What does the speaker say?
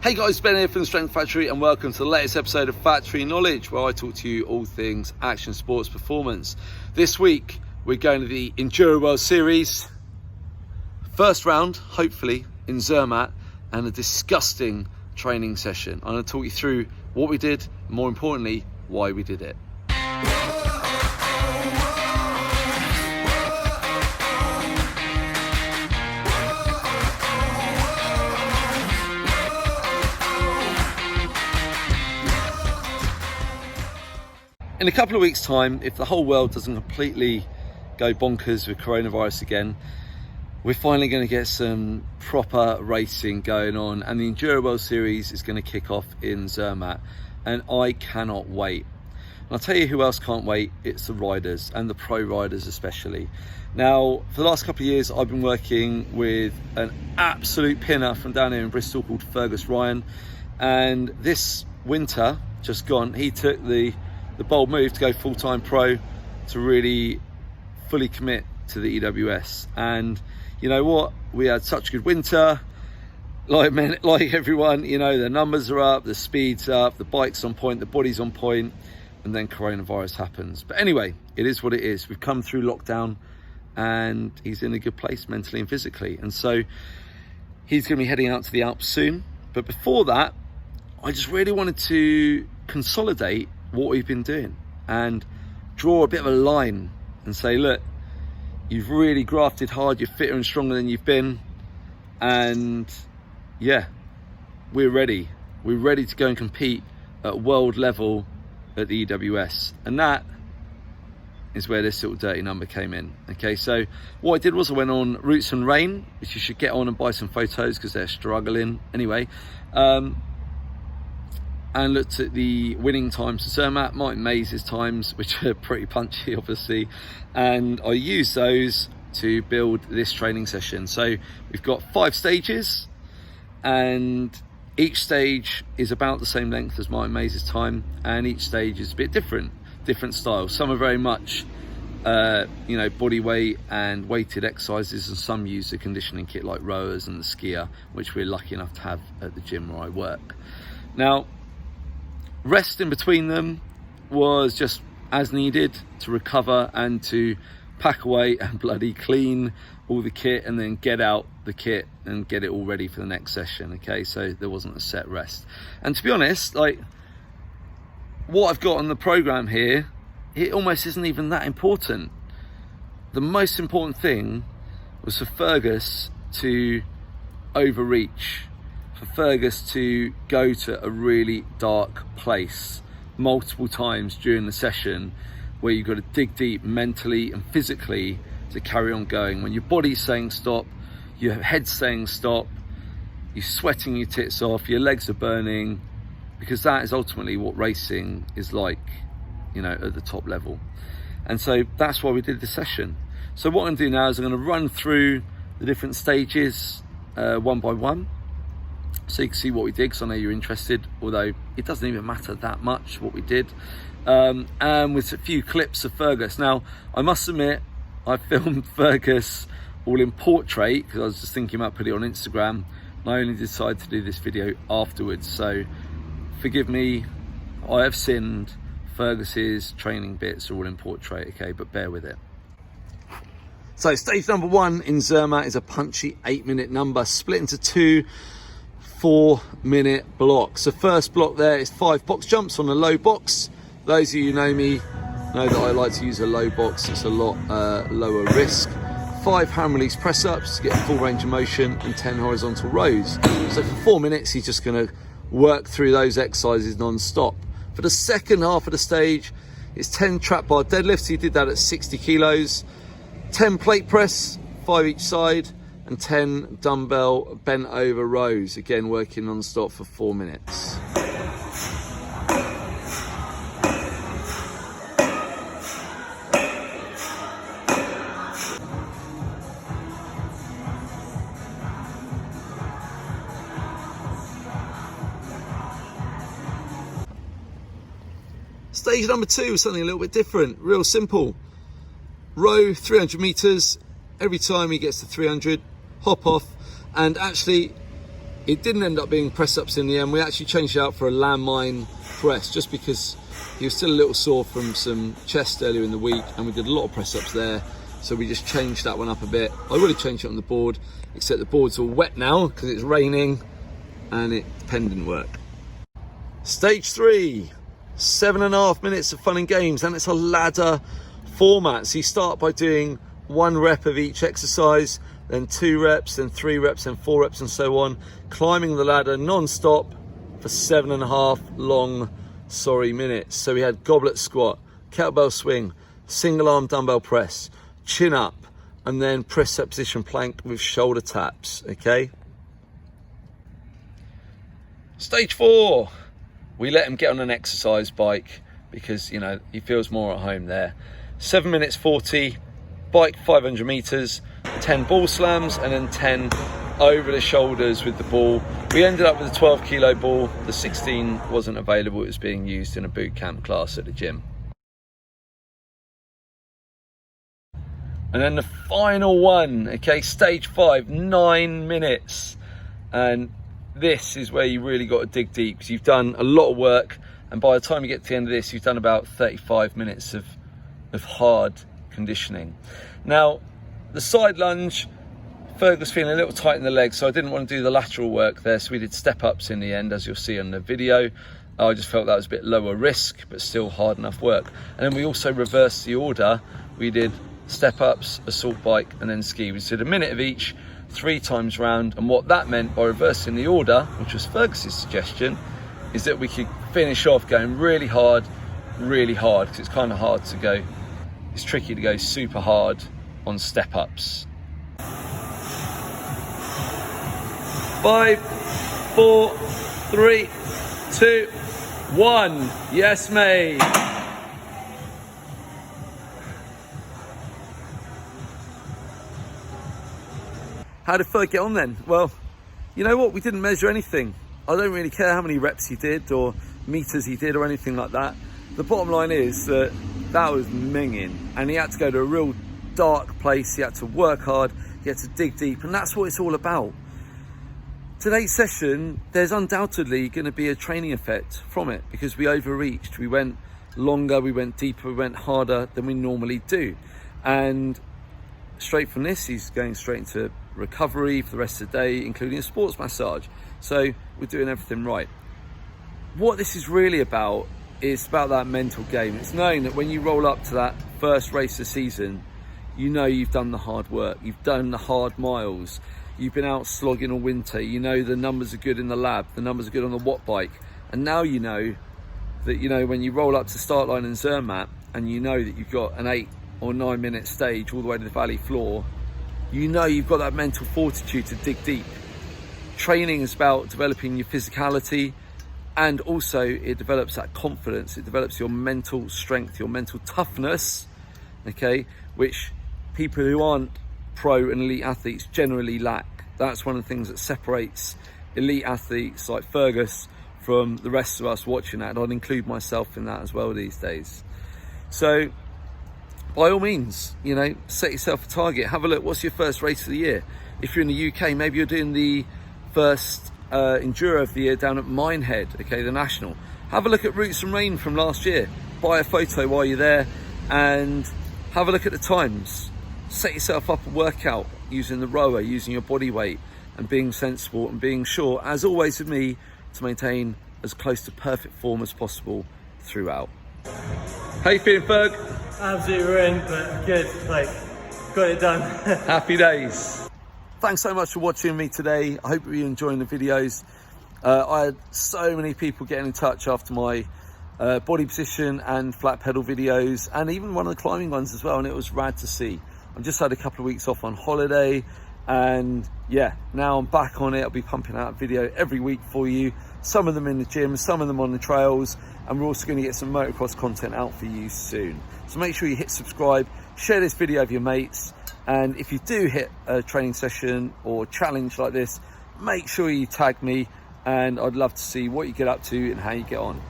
Hey guys, Ben here from the Strength Factory and welcome to the latest episode of Factory Knowledge, where I talk to you all things action sports performance. This week we're going to the Enduro World Series, first round hopefully in Zermatt, and a disgusting training session. I'm going to talk you through what we did, and more importantly why we did it. In a couple of weeks' time, if the whole world doesn't completely go bonkers with coronavirus again, we're finally going to get some proper racing going on, and the Enduro World Series is going to kick off in Zermatt, and I cannot wait. And I'll tell you who else can't wait, it's the riders, and the pro riders especially. Now, for the last couple of years, I've been working with an absolute pinner from down here in Bristol called Fergus Ryan, and this winter, just gone, he took the bold move to go full-time pro, to really fully commit to the EWS. And you know what, we had such a good winter, like everyone, you know, the numbers are up, the speed's up, the bike's on point, the body's on point, and then coronavirus happens. But anyway, it is what it is. We've come through lockdown and he's in a good place mentally and physically, and so he's going to be heading out to the Alps soon. But before that, I just really wanted to consolidate what we've been doing and draw a bit of a line and say, look, you've really grafted hard, you're fitter and stronger than you've been, and yeah, we're ready to go and compete at world level at the EWS. And that is where this little dirty number came in. Okay, so what I did was I went on Roots and Rain, which you should get on and buy some photos because they're struggling anyway, and looked at the winning times for Zermatt, Martin Mays' times, which are pretty punchy obviously, and I used those to build this training session. So we've got 5 stages, and each stage is about the same length as Martin Mays' time, and each stage is a bit different styles. Some are very much you know, body weight and weighted exercises, and some use the conditioning kit like rowers and the skier, which we're lucky enough to have at the gym where I work. Now, rest in between them was just as needed to recover and to pack away and bloody clean all the kit, and then get out the kit and get it all ready for the next session. Okay, so there wasn't a set rest. And to be honest, like, what I've got on the program here, it almost isn't even that important. The most important thing was for Fergus to overreach, for Fergus to go to a really dark place multiple times during the session, where you've got to dig deep mentally and physically to carry on going. When your body's saying stop, your head's saying stop, you're sweating your tits off, your legs are burning, because that is ultimately what racing is like, you know, at the top level. And so that's why we did the session. So what I'm going to do now is I'm going to run through the different stages one by one, so you can see what we did, because I know you're interested, although it doesn't even matter that much what we did, and with a few clips of Fergus. Now, I must admit, I filmed Fergus all in portrait because I was just thinking about putting it on Instagram, and I only decided to do this video afterwards, so forgive me, I have sinned. Fergus's training bits are all in portrait, okay, but bear with it. So stage number 1 in Zermatt is a punchy 8-minute number, split into 2 4-minute blocks. The first block there is 5 box jumps on a low box. Those of you who know me know that I like to use a low box, it's a lot lower risk. 5 hand release press ups to get full range of motion, and 10 horizontal rows. So for 4 minutes he's just going to work through those exercises non-stop. For the second half of the stage, it's 10 trap bar deadlifts. He did that at 60 kilos, 10 plate press, 5 each side, and 10 dumbbell bent over rows, again working non-stop for 4 minutes. Stage number 2 is something a little bit different, real simple. Row 300 meters, every time he gets to 300, hop off, and actually It didn't end up being press-ups in the end. We actually changed it out for a landmine press, just because he was still a little sore from some chest earlier in the week, and we did a lot of press-ups there. So we just changed that one up a bit. I would have changed it on the board, except the board's all wet now because it's raining and the pen didn't work. Stage 3, 7.5 minutes of fun and games, and it's a ladder format. So you start by doing 1 rep of each exercise, then 2 reps, then 3 reps, then 4 reps, and so on, climbing the ladder non-stop for 7.5 long minutes. So we had goblet squat, kettlebell swing, single arm dumbbell press, chin up, and then press position plank with shoulder taps. Okay. Stage 4, we let him get on an exercise bike because, you know, he feels more at home there. 7 minutes 40, bike 500 meters, 10 ball slams, and then 10 over the shoulders with the ball. We ended up with a 12 kilo ball. The 16 wasn't available. It was being used in a boot camp class at the gym. And then the final one, okay, stage 5, 9 minutes. And this is where you really got to dig deep, because you've done a lot of work, and by the time you get to the end of this, you've done about 35 minutes of hard conditioning. Now, the side lunge, Fergus was feeling a little tight in the legs, so I didn't want to do the lateral work there, so we did step ups in the end, as you'll see on the video. I just felt that was a bit lower risk, but still hard enough work. And then we also reversed the order. We did step ups, assault bike, and then ski. We did a minute of each, 3 times round. And what that meant by reversing the order, which was Fergus's suggestion, is that we could finish off going really hard, because it's kind of hard to go. It's tricky to go super hard on step ups. 5, 4, 3, 2, 1. Yes, mate. How did Ferg get on then? Well, you know what? We didn't measure anything. I don't really care how many reps he did or meters he did or anything like that. The bottom line is that was minging, and he had to go to a real dark place. He had to work hard. He had to dig deep, and that's what it's all about. Today's session, there's undoubtedly going to be a training effect from it, because we overreached. We went longer, we went deeper, we went harder than we normally do. And straight from this, he's going straight into recovery for the rest of the day, including a sports massage. So we're doing everything right. What this is really about is about that mental game. It's knowing that when you roll up to that first race of the season, you know you've done the hard work, you've done the hard miles, you've been out slogging all winter, you know the numbers are good in the lab, the numbers are good on the watt bike, and now you know that, you know, when you roll up to start line in Zermatt and you know that you've got an 8 or 9 minute stage all the way to the valley floor, you know you've got that mental fortitude to dig deep. Training is about developing your physicality, and also it develops that confidence, it develops your mental strength, your mental toughness, okay, which people who aren't pro and elite athletes generally lack. That's one of the things that separates elite athletes like Fergus from the rest of us watching that, and I'd include myself in that as well these days. So by all means, you know, set yourself a target. Have a look, what's your first race of the year? If you're in the UK, maybe you're doing the first Enduro of the year down at Minehead, okay, the national. Have a look at Roots and Rain from last year. Buy a photo while you're there and have a look at the times. Set yourself up a workout using the rower, using your body weight, and being sensible and being sure, as always with me, to maintain as close to perfect form as possible throughout. How you feeling, Ferg? Absolutely ruined, but good, like, got it done. Happy days. Thanks so much for watching me today. I hope you're enjoying the videos. I had so many people getting in touch after my body position and flat pedal videos, and even one of the climbing ones as well, and it was rad to see. I've just had a couple of weeks off on holiday, and yeah, now I'm back on it. I'll be pumping out a video every week for you, some of them in the gym, some of them on the trails, and we're also going to get some motocross content out for you soon. So make sure you hit subscribe, share this video with your mates, and if you do hit a training session or challenge like this, make sure you tag me, and I'd love to see what you get up to and how you get on.